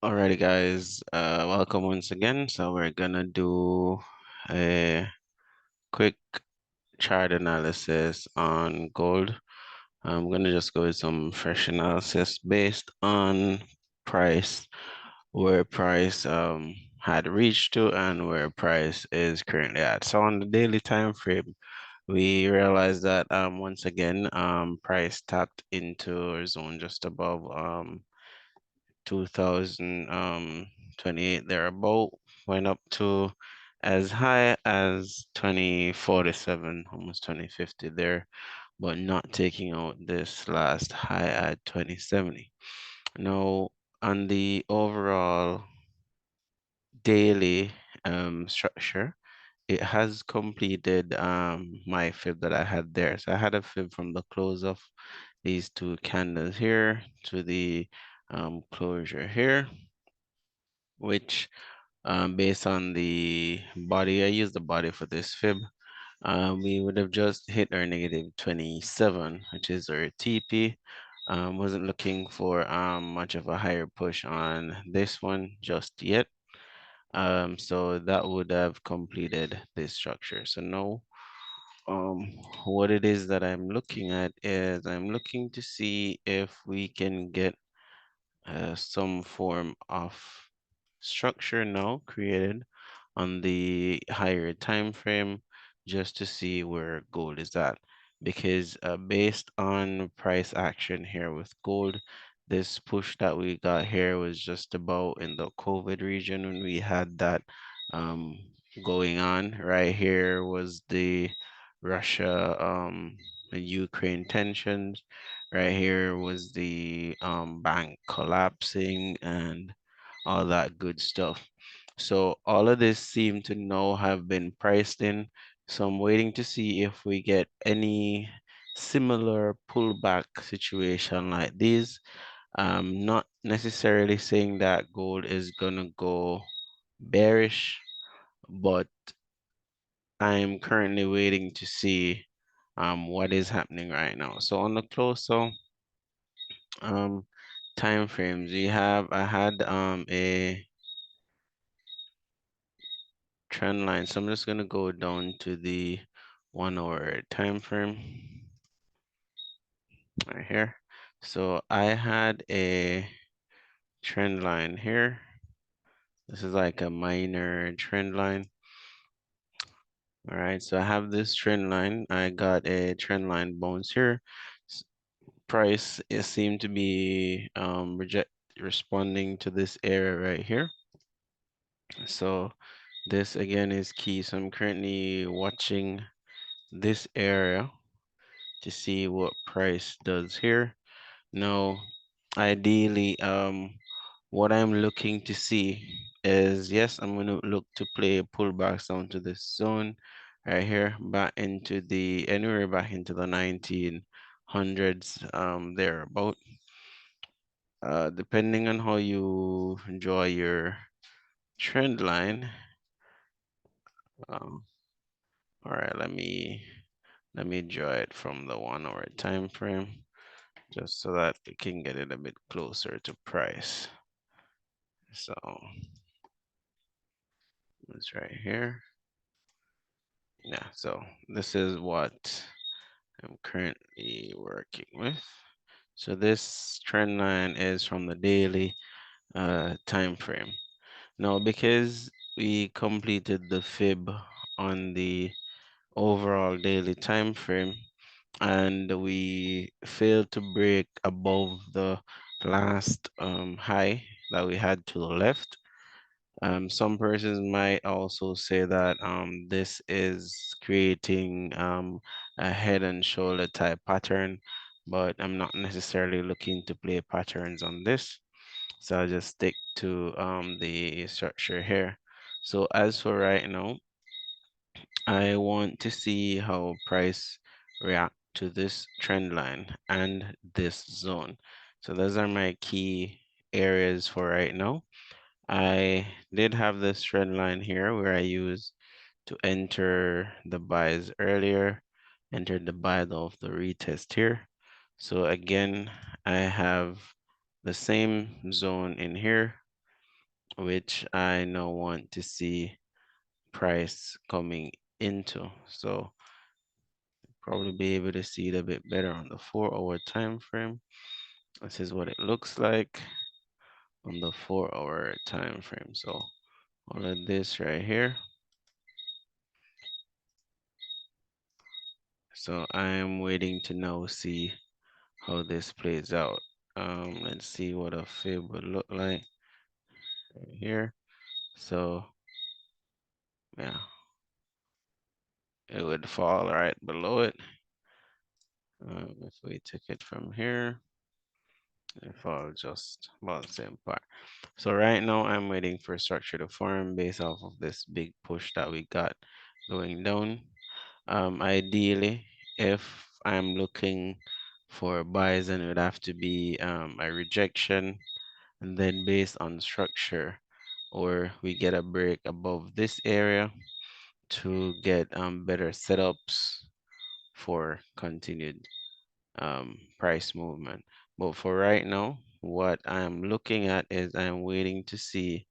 Alrighty, guys. Welcome once again. So we're gonna do a quick chart analysis on gold. I'm gonna just go with some fresh analysis based on price, where price had reached to and where price is currently at. So on the daily time frame, we realized that once again price tapped into a zone just above 2028 thereabout, went up to as high as 2047, almost 2050 there, but not taking out this last high at 2070. Now, on the overall daily structure, it has completed my fib that I had there. So I had a fib from the close of these two candles here to the closure here, which based on the body, I used the body for this fib. We would have just hit our negative 27, which is our TP. Wasn't looking for much of a higher push on this one just yet. So that would have completed this structure. So now, um, what it is that I'm looking at is I'm looking to see if we can get some form of structure now created on the higher time frame just to see where gold is at, because based on price action here with gold, this push that we got here was just about in the COVID region when we had that um, going on. Right here was the Russia Ukraine tensions. Right here was the bank collapsing and all that good stuff. So all of this seem to now have been priced in. So I'm waiting to see if we get any similar pullback situation like this. Not necessarily saying that gold is gonna go bearish, but I'm currently waiting to see what is happening right now. So on the closer um time frames, I had a trend line. So I'm just gonna go down to the 1 hour time frame right here. So I had a trend line here. This is like a minor trend line. All right, so I have this trend line. I got a trend line bounce here. Price it seemed to be responding to this area right here. So this again is key. So I'm currently watching this area to see what price does here. Now, ideally, what I'm looking to see is, yes, I'm going to look to play pullbacks down to this zone right here, back into the, anywhere back into the 1900s, thereabout. Depending on how you draw your trend line. Um, all right, let me draw it from the 1 hour time frame, just so that we can get it a bit closer to price. So it's right here. Yeah, so this is what I'm currently working with. So this trend line is from the daily time frame. Now, because we completed the fib on the overall daily time frame and we failed to break above the last high that we had to the left. Some persons might also say that this is creating a head and shoulder type pattern, but I'm not necessarily looking to play patterns on this. So I'll just stick to the structure here. So as for right now, I want to see how price react to this trend line and this zone. So those are my key areas for right now. I did have this trend line here where I used to enter the buys earlier, entered the buy of the retest here. So again, I have the same zone in here which I now want to see price coming into. So probably be able to see it a bit better on the 4-hour time frame. This is what it looks like on the 4-hour time frame. So all of this right here. So I am waiting to now see how this plays out. Let's see what a fib would look like right here. So yeah, it would fall right below it. If we took it from here, it fall just about the same part. So right now I'm waiting for structure to form based off of this big push that we got going down. Ideally, if I'm looking for buys, then it would have to be a rejection, and then based on structure, or we get a break above this area to get better setups for continued price movement. But for right now, what I'm looking at is I'm waiting to see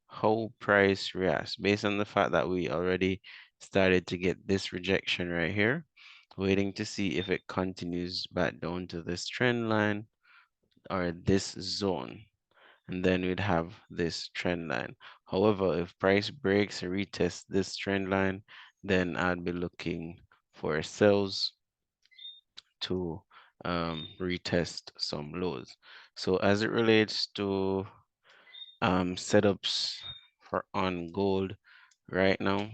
how price reacts based on the fact that we already started to get this rejection right here, waiting to see if it continues back down to this trend line or this zone, and then we'd have this trend line. However, if price breaks and retests this trend line, then I'd be looking for sells to retest some lows. So as it relates to setups for on gold right now,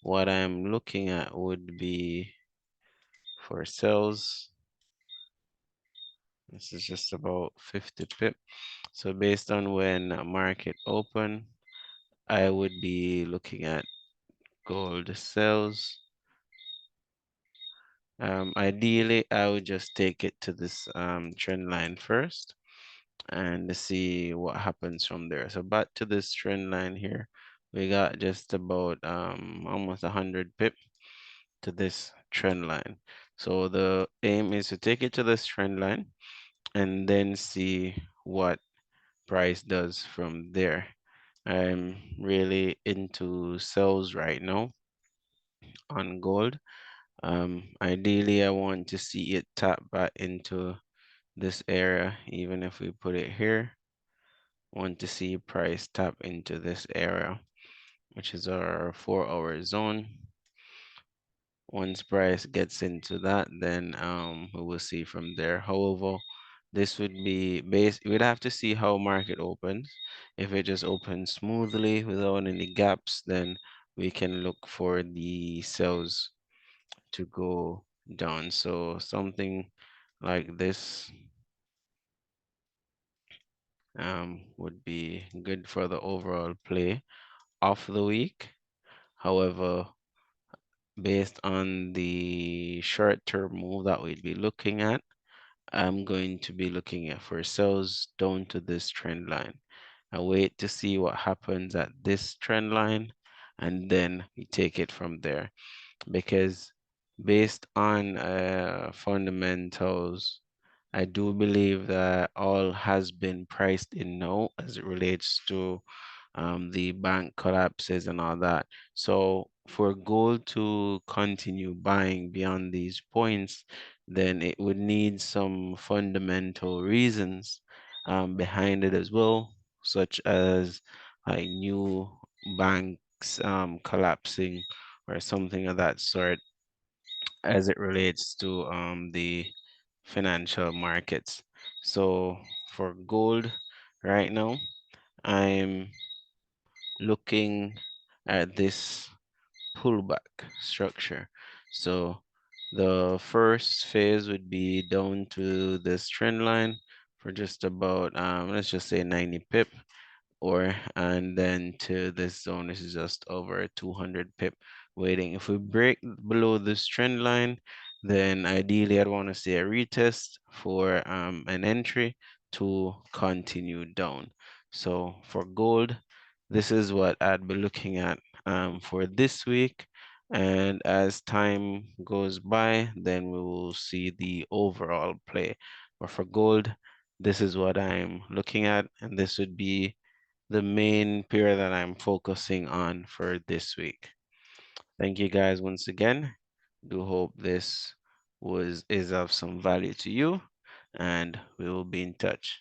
what I'm looking at would be for sells. This is just about 50 pip. So based on when market open, I would be looking at gold sells. Ideally, I would just take it to this trend line first and see what happens from there. So back to this trend line here, we got just about almost 100 pip to this trend line. So the aim is to take it to this trend line and then see what price does from there. I'm really into sells right now on gold. Ideally, I want to see it tap back into this area, even if we put it here. Want to see price tap into this area, which is our 4-hour zone. Once price gets into that, then we will see from there. However, this would be based, we'd have to see how market opens. If it just opens smoothly without any gaps, then we can look for the sells to go down. So something like this would be good for the overall play of the week. However, based on the short-term move that we'd be looking at, I'm going to be looking at for sales down to this trend line. I wait to see what happens at this trend line, and then we take it from there. Because based on fundamentals, I do believe that all has been priced in now as it relates to the bank collapses and all that. So for gold to continue buying beyond these points, then it would need some fundamental reasons behind it as well, such as like new banks collapsing or something of that sort as it relates to the financial markets. So for gold right now, I'm looking at this pullback structure. So the first phase would be down to this trend line for just about let's just say 90 pip, or and then to this zone. This is just over 200 pip waiting. If we break below this trend line, then ideally I'd want to see a retest for an entry to continue down. So for gold, this is what I'd be looking at for this week. And as time goes by, then we will see the overall play. But for gold, this is what I'm looking at, and this would be the main pair that I'm focusing on for this week. Thank you guys once again. Do hope this is of some value to you, and we will be in touch.